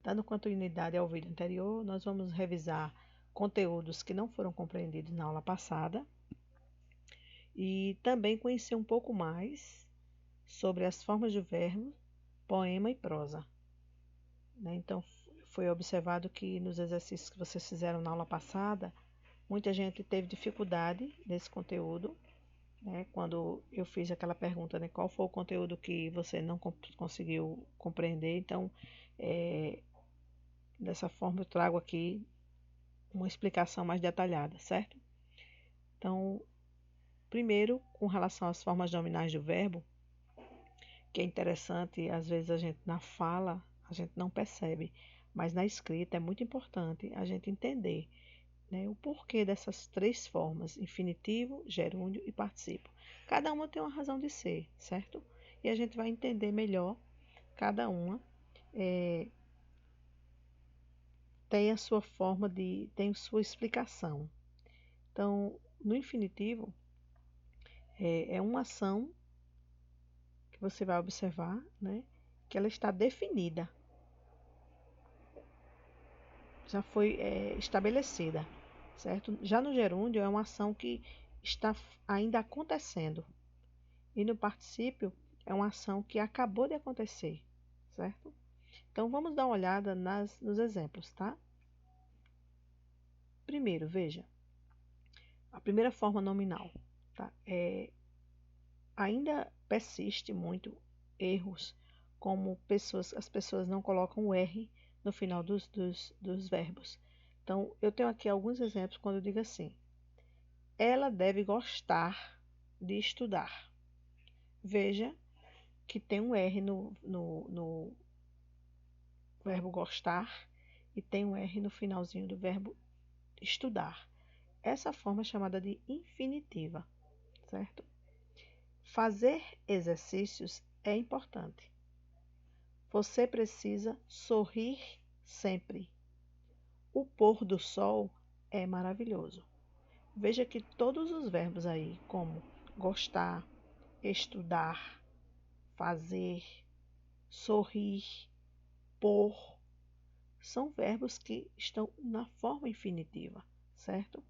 Dando continuidade ao vídeo anterior, nós vamos revisar conteúdos que não foram compreendidos na aula passada e também conhecer um pouco mais sobre as formas de verbo, poema e prosa. Então, foi observado que nos exercícios que vocês fizeram na aula passada, muita gente teve dificuldade nesse conteúdo. Quando eu fiz aquela pergunta, qual foi o conteúdo que você não conseguiu compreender. Então, dessa forma eu trago aqui uma explicação mais detalhada, certo? Então, primeiro, com relação às formas nominais do verbo, que é interessante, às vezes a gente na fala, a gente não percebe, mas na escrita é muito importante a gente entender o porquê dessas três formas, infinitivo, gerúndio e participo. Cada uma tem uma razão de ser, certo? E a gente vai entender melhor cada uma. Tem a sua forma tem sua explicação. Então, no infinitivo, é uma ação que você vai observar, que ela está definida. Já foi estabelecida, certo? Já no gerúndio, é uma ação que está ainda acontecendo. E no particípio, é uma ação que acabou de acontecer, certo? Então, vamos dar uma olhada nos exemplos, tá? Primeiro, veja, a primeira forma nominal, tá? Ainda persiste muito erros, como as pessoas não colocam o R no final dos verbos. Então, eu tenho aqui alguns exemplos quando eu digo assim: ela deve gostar de estudar. Veja que tem um R no verbo gostar e tem um R no finalzinho do verbo estudar. Essa forma é chamada de infinitiva, certo? Fazer exercícios é importante. Você precisa sorrir sempre. O pôr do sol é maravilhoso. Veja que todos os verbos aí, como gostar, estudar, fazer, sorrir, pôr, são verbos que estão na forma infinitiva, certo?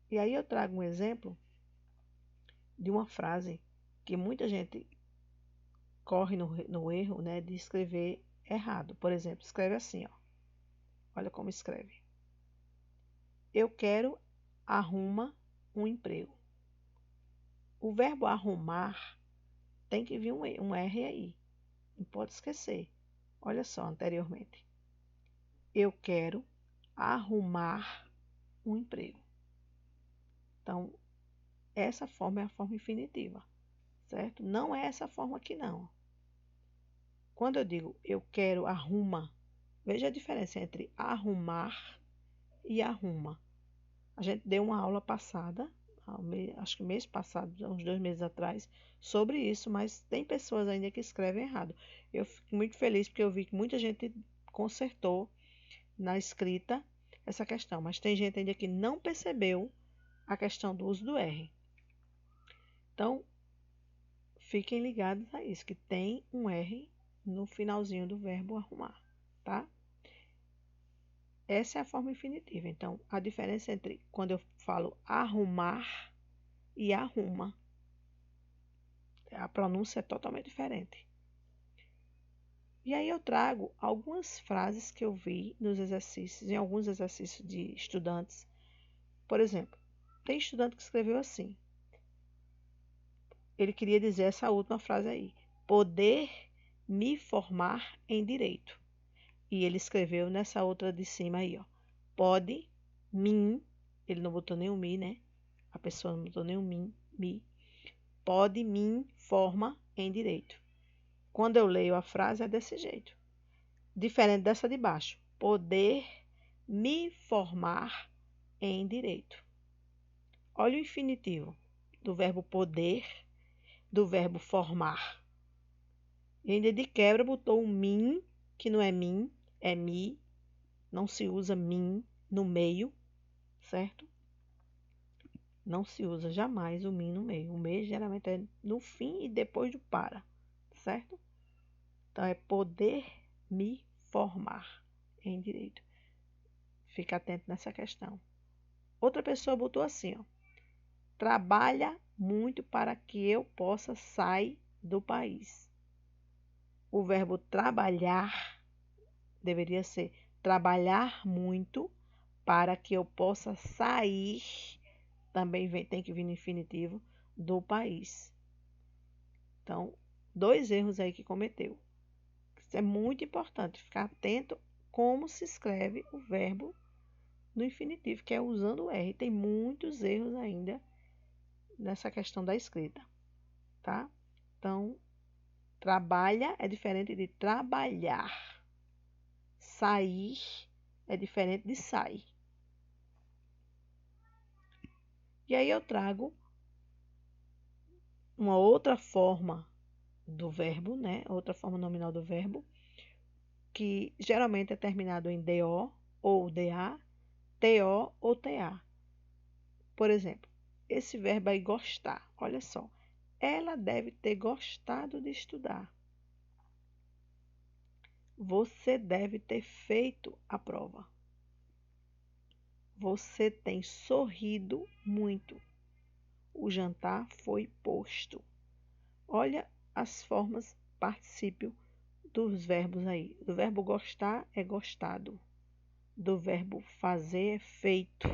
E aí eu trago um exemplo de uma frase que muita gente corre no erro, de escrever errado. Por exemplo, escreve assim, ó. Olha como escreve. Eu quero arruma um emprego. O verbo arrumar tem que vir um R aí. Não pode esquecer. Olha só anteriormente. Eu quero arrumar um emprego. Então, essa forma é a forma infinitiva, certo? Não é essa forma aqui, não. Quando eu digo eu quero arruma, veja a diferença entre arrumar e arruma. A gente deu uma aula passada, acho que mês passado, uns 2 meses atrás, sobre isso, mas tem pessoas ainda que escrevem errado. Eu fico muito feliz porque eu vi que muita gente consertou na escrita essa questão, mas tem gente ainda que não percebeu a questão do uso do R. Então, fiquem ligados a isso, que tem um R no finalzinho do verbo arrumar, tá? Essa é a forma infinitiva. Então, a diferença entre quando eu falo arrumar e arruma, a pronúncia é totalmente diferente. E aí eu trago algumas frases que eu vi nos exercícios, em alguns exercícios de estudantes. Por exemplo, tem estudante que escreveu assim. Ele queria dizer essa última frase aí: poder me formar em direito. E ele escreveu nessa outra de cima aí, ó. Pode, mim, ele não botou nem o mi, né? A pessoa não botou nem o mi. Pode, mim, forma em direito. Quando eu leio a frase é desse jeito. Diferente dessa de baixo. Poder me formar em direito. Olha o infinitivo do verbo poder, do verbo formar. E ainda de quebra botou um mim, que não é mim, é mi. Não se usa mim no meio, certo? Não se usa jamais o mim no meio. O meio geralmente é no fim e depois do para, certo? Então, é poder me formar em direito. Fica atento nessa questão. Outra pessoa botou assim, ó. Trabalha muito para que eu possa sair do país. O verbo trabalhar deveria ser trabalhar muito para que eu possa sair, também tem que vir no infinitivo, do país. Então, 2 erros aí que cometeu. Isso é muito importante, ficar atento como se escreve o verbo no infinitivo, que é usando o R. Tem muitos erros ainda nessa questão da escrita, tá? Então, trabalha é diferente de trabalhar. Sair é diferente de sai. E aí eu trago uma outra forma do verbo, né? Outra forma nominal do verbo, que geralmente é terminado em DO ou DA, TO ou TA. Por exemplo, esse verbo aí gostar, olha só. Ela deve ter gostado de estudar. Você deve ter feito a prova. Você tem sorrido muito. O jantar foi posto. Olha as formas particípio dos verbos aí. Do verbo gostar é gostado. Do verbo fazer é feito.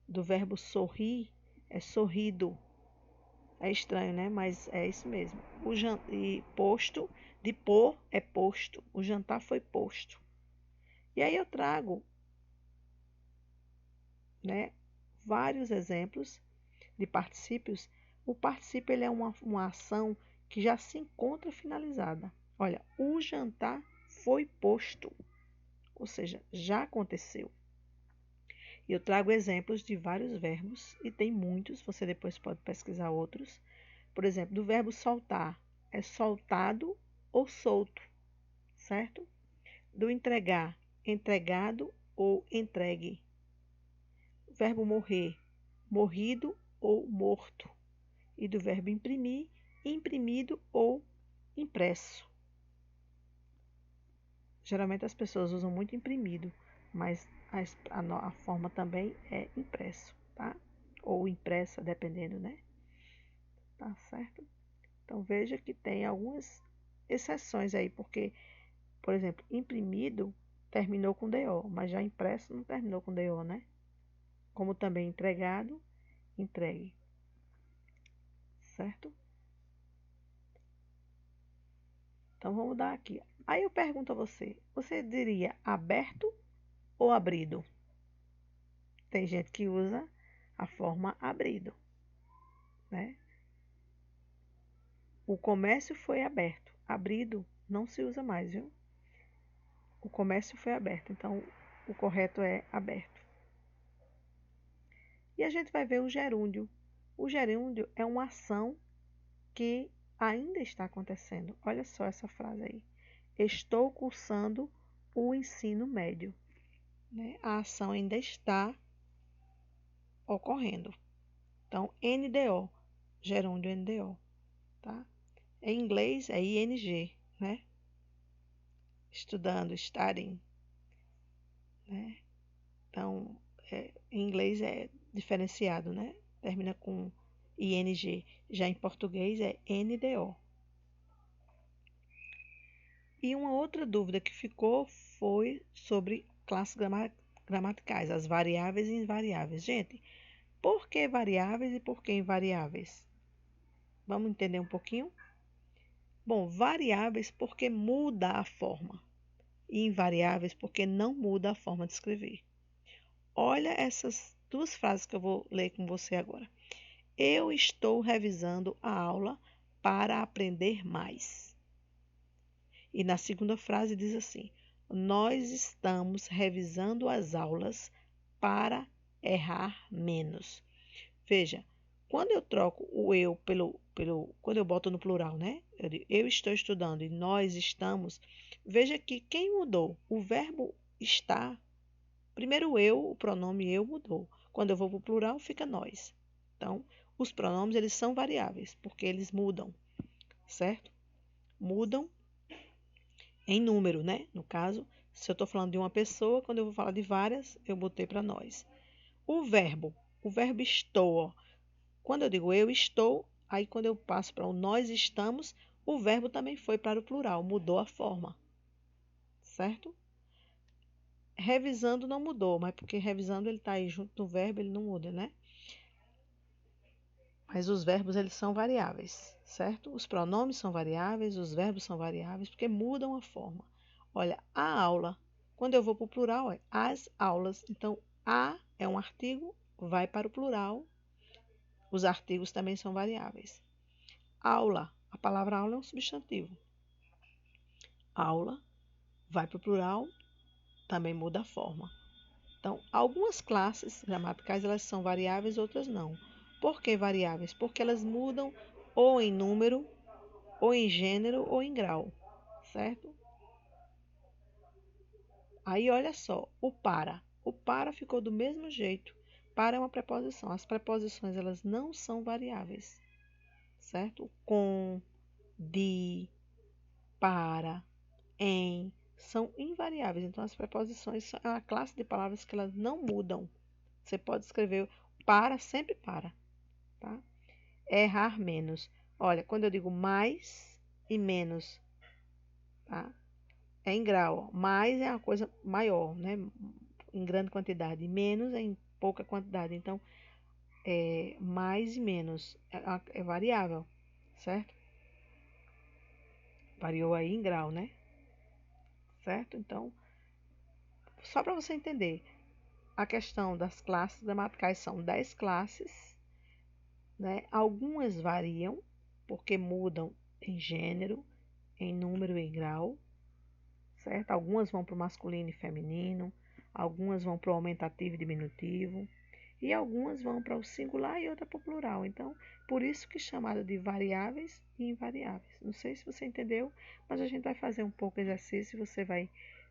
Do verbo sorrir é sorrido. É estranho, né? Mas é isso mesmo. E posto, de pôr é posto. O jantar foi posto. E aí eu trago, né, vários exemplos de particípios. O particípio ele é uma ação que já se encontra finalizada. Olha, o jantar foi posto, ou seja, já aconteceu. E eu trago exemplos de vários verbos, e tem muitos, você depois pode pesquisar outros. Por exemplo, do verbo soltar, é soltado ou solto, certo? Do entregar, entregado ou entregue. O verbo morrer, morrido ou morto. E do verbo imprimir, imprimido ou impresso. Geralmente as pessoas usam muito imprimido, mas a forma também é impresso, tá? Ou impressa, dependendo, né? Tá certo? Então veja que tem algumas exceções aí, porque, por exemplo, imprimido terminou com DO, mas já impresso não terminou com DO, né? Como também entregado, entregue, certo? Então vamos dar aqui. Aí eu pergunto a você, você diria aberto ou abrido? Tem gente que usa a forma abrido, né? O comércio foi aberto. Abrido não se usa mais, viu? O comércio foi aberto, então o correto é aberto. E a gente vai ver o gerúndio. O gerúndio é uma ação que ainda está acontecendo. Olha só essa frase aí. Estou cursando o ensino médio. Né? A ação ainda está ocorrendo. Então, NDO, gerúndio NDO, tá? Em inglês é ING, né? Estudando, studying, né? Então, em inglês é diferenciado, né? Termina com ING. Já em português é NDO. E uma outra dúvida que ficou foi sobre classes gramaticais, as variáveis e invariáveis. Gente, por que variáveis e por que invariáveis? Vamos entender um pouquinho? Bom, variáveis porque muda a forma e invariáveis porque não muda a forma de escrever. Olha essas 2 frases que eu vou ler com você agora. Eu estou revisando a aula para aprender mais. E na segunda frase diz assim: nós estamos revisando as aulas para errar menos. Veja, quando eu troco o eu quando eu boto no plural, né? Eu digo, eu estou estudando e nós estamos. Veja que quem mudou? O verbo está. Primeiro o pronome eu mudou. Quando eu vou para o plural, fica nós. Então, os pronomes, eles são variáveis, porque eles mudam, certo? Mudam em número, né? No caso, se eu estou falando de uma pessoa, quando eu vou falar de várias, eu botei para nós. O verbo estou, ó, quando eu digo eu estou, aí quando eu passo para o nós estamos, o verbo também foi para o plural, mudou a forma, certo? Revisando não mudou, mas porque revisando ele está aí junto do verbo, ele não muda, né? Mas os verbos eles são variáveis, certo? Os pronomes são variáveis, os verbos são variáveis, porque mudam a forma. Olha, a aula, quando eu vou para o plural, é as aulas. Então, a é um artigo, vai para o plural. Os artigos também são variáveis. Aula, a palavra aula é um substantivo. Aula, vai para o plural, também muda a forma. Então, algumas classes gramaticais elas são variáveis, outras não. Por que variáveis? Porque elas mudam ou em número, ou em gênero, ou em grau, certo? Aí, olha só, o para. O para ficou do mesmo jeito. Para é uma preposição. As preposições elas não são variáveis, certo? Com, de, para, em, são invariáveis. Então, as preposições são a classe de palavras que elas não mudam. Você pode escrever para, sempre para, tá? Errar menos. Olha, quando eu digo mais e menos, tá? É em grau. Ó. Mais é uma coisa maior, né? Em grande quantidade. Menos é em pouca quantidade. Então, mais e menos é variável, certo? Variou aí em grau, né? Certo? Então, só para você entender, a questão das classes gramaticais são 10 classes, né? Algumas variam, porque mudam em gênero, em número e em grau, certo? Algumas vão para o masculino e feminino, algumas vão para o aumentativo e diminutivo, e algumas vão para o singular e outra para o plural. Então, por isso que é chamado de variáveis e invariáveis. Não sei se você entendeu, mas a gente vai fazer um pouco de exercício e você vai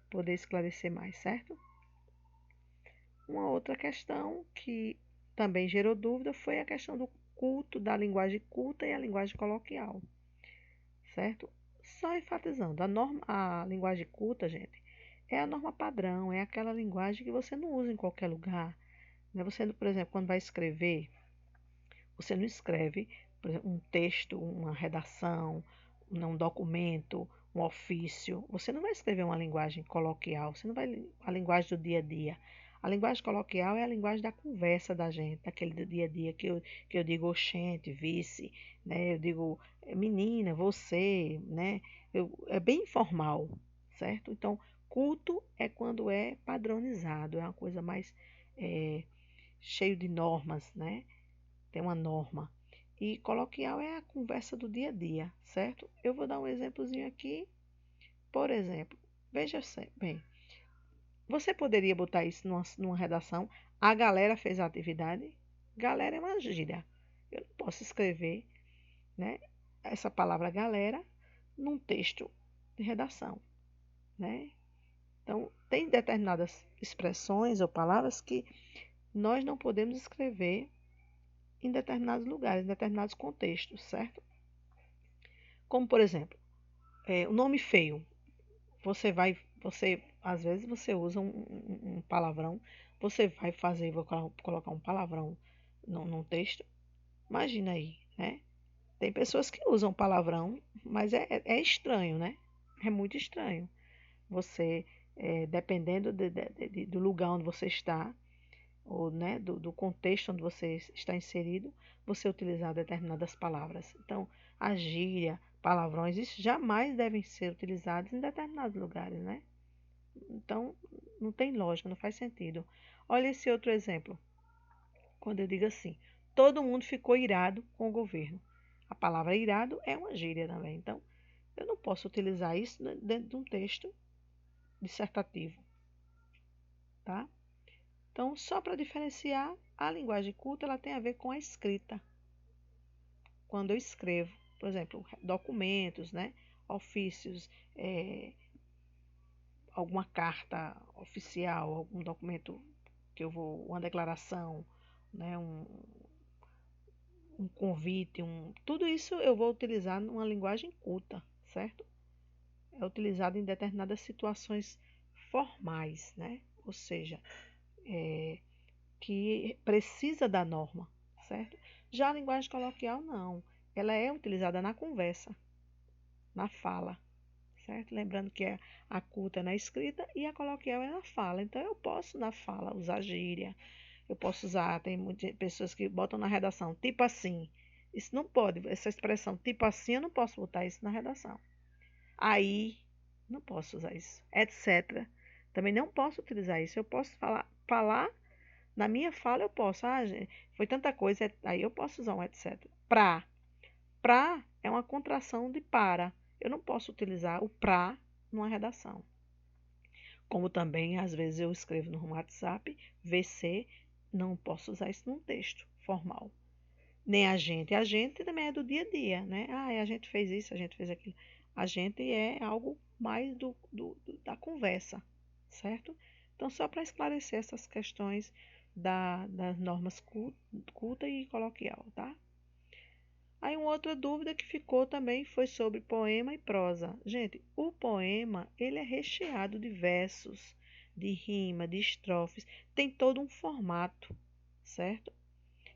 poder esclarecer mais, certo? Uma outra questão que também gerou dúvida foi a questão do culto, da linguagem culta e a linguagem coloquial, certo? Só enfatizando, a linguagem culta, gente, é a norma padrão, é aquela linguagem que você não usa em qualquer lugar. Né? Você, por exemplo, quando vai escrever, você não escreve, por exemplo, um texto, uma redação, um documento, um ofício. Você não vai escrever uma linguagem coloquial, você não vai a linguagem do dia a dia. A linguagem coloquial é a linguagem da conversa da gente, daquele do dia a dia que eu digo oxente, vice, né? Eu digo menina, você, né? É bem informal, certo? Então, culto é quando é padronizado, é uma coisa mais cheio de normas, né? Tem uma norma. E coloquial é a conversa do dia a dia, certo? Eu vou dar um exemplozinho aqui. Por exemplo, veja bem, você poderia botar isso numa redação. A galera fez a atividade. Galera é uma gíria. Eu não posso escrever, né, essa palavra galera num texto de redação, né? Então, tem determinadas expressões ou palavras que nós não podemos escrever em determinados lugares, em determinados contextos, certo? Como, por exemplo, o nome feio. Às vezes você usa um palavrão, você vai fazer, vou colocar um palavrão num texto. Imagina aí, né? Tem pessoas que usam palavrão, mas é estranho, né? É muito estranho. Você, dependendo do lugar onde você está, ou né, do contexto onde você está inserido, você utilizar determinadas palavras. Então, a gíria, palavrões, isso jamais devem ser utilizados em determinados lugares, né? Então, não tem lógica, não faz sentido. Olha esse outro exemplo. Quando eu digo assim, todo mundo ficou irado com o governo. A palavra irado é uma gíria também. Então, eu não posso utilizar isso dentro de um texto dissertativo, tá? Então, só para diferenciar, a linguagem culta ela tem a ver com a escrita. Quando eu escrevo, por exemplo, documentos, né, ofícios, alguma carta oficial, algum documento que eu vou, uma declaração, né, um convite, tudo isso eu vou utilizar numa linguagem culta, certo? é utilizado em determinadas situações formais, né? Ou seja, que precisa da norma, certo? Já a linguagem coloquial, não. Ela é utilizada na conversa, na fala, certo? Lembrando que a culta é na escrita e a coloquial é na fala. Então, eu posso, na fala, usar gíria. Eu posso usar, tem muitas pessoas que botam na redação, tipo assim. Isso não pode, essa expressão, tipo assim, eu não posso botar isso na redação. Aí, não posso usar isso, etc. Também não posso utilizar isso. Eu posso falar na minha fala eu posso. Ah, gente, foi tanta coisa, aí eu posso usar um etc. Pra é uma contração de para. Eu não posso utilizar o pra numa redação. Como também, às vezes, eu escrevo no WhatsApp, VC, não posso usar isso num texto formal. Nem a gente. A gente também é do dia a dia, né? Ah, a gente fez isso, a gente fez aquilo. A gente é algo mais da conversa, certo? Então, só para esclarecer essas questões das normas culta e coloquial, tá? Aí uma outra dúvida que ficou também foi sobre poema e prosa. Gente, o poema, ele é recheado de versos, de rima, de estrofes, tem todo um formato, certo?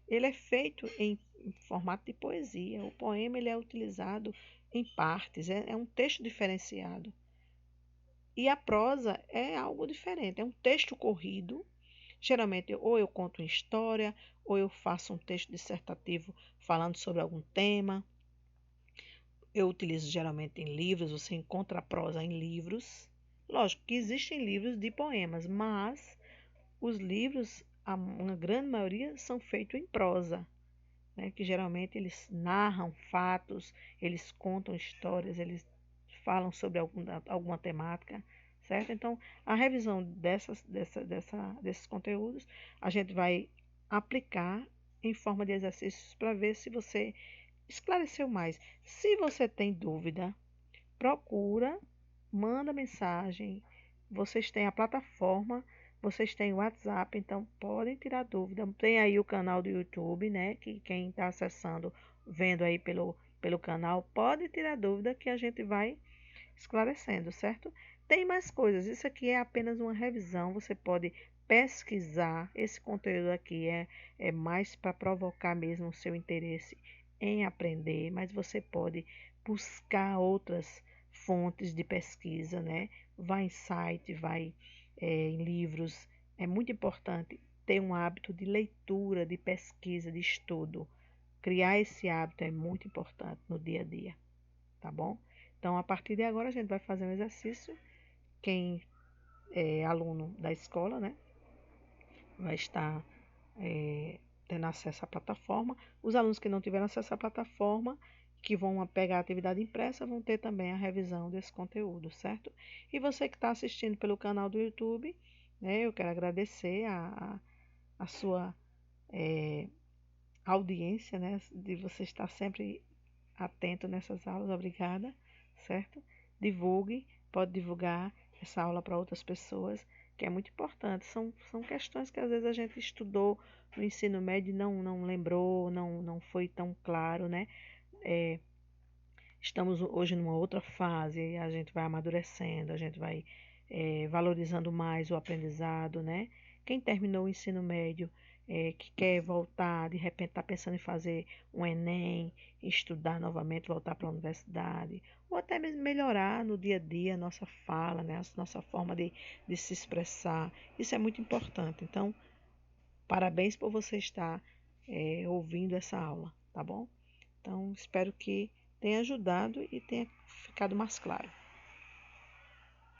Ele é feito em formato de poesia. O poema ele é utilizado em partes, é um texto diferenciado. E a prosa é algo diferente, é um texto corrido. Geralmente, ou eu conto uma história, ou eu faço um texto dissertativo falando sobre algum tema. Eu utilizo geralmente em livros, você encontra a prosa em livros. Lógico que existem livros de poemas, mas os livros, uma grande maioria, são feitos em prosa, né? Que geralmente eles narram fatos, eles contam histórias, eles falam sobre alguma temática, certo? Então, a revisão desses conteúdos, a gente vai aplicar em forma de exercícios para ver se você esclareceu mais. Se você tem dúvida, procura, manda mensagem. Vocês têm a plataforma, vocês têm o WhatsApp, então podem tirar dúvida. Tem aí o canal do YouTube, né? Que quem está acessando, vendo aí pelo canal, pode tirar dúvida que a gente vai esclarecendo, certo? Tem mais coisas. Isso aqui é apenas uma revisão. Você pode pesquisar. Esse conteúdo aqui é mais para provocar mesmo o seu interesse em aprender, mas você pode buscar outras fontes de pesquisa, né? Vai em site, vai em livros. É muito importante ter um hábito de leitura, de pesquisa, de estudo. Criar esse hábito é muito importante no dia a dia, tá bom? Então, a partir de agora, a gente vai fazer um exercício. Quem é aluno da escola, né, vai estar tendo acesso à plataforma. Os alunos que não tiveram acesso à plataforma, que vão pegar a atividade impressa, vão ter também a revisão desse conteúdo, certo? E você que está assistindo pelo canal do YouTube, né, eu quero agradecer a sua audiência, né, de você estar sempre atento nessas aulas. Obrigada, certo? Divulgue, pode divulgar essa aula para outras pessoas, que é muito importante. São questões que às vezes a gente estudou no ensino médio e não lembrou, não foi tão claro, né? É, estamos hoje numa outra fase, a gente vai amadurecendo, a gente vai valorizando mais o aprendizado, né? Quem terminou o ensino médio, que quer voltar, de repente está pensando em fazer um Enem, estudar novamente, voltar para a universidade, ou até mesmo melhorar no dia a dia a nossa fala, né? A nossa forma de se expressar. Isso é muito importante. Então, parabéns por você estar ouvindo essa aula, tá bom? Então, espero que tenha ajudado e tenha ficado mais claro.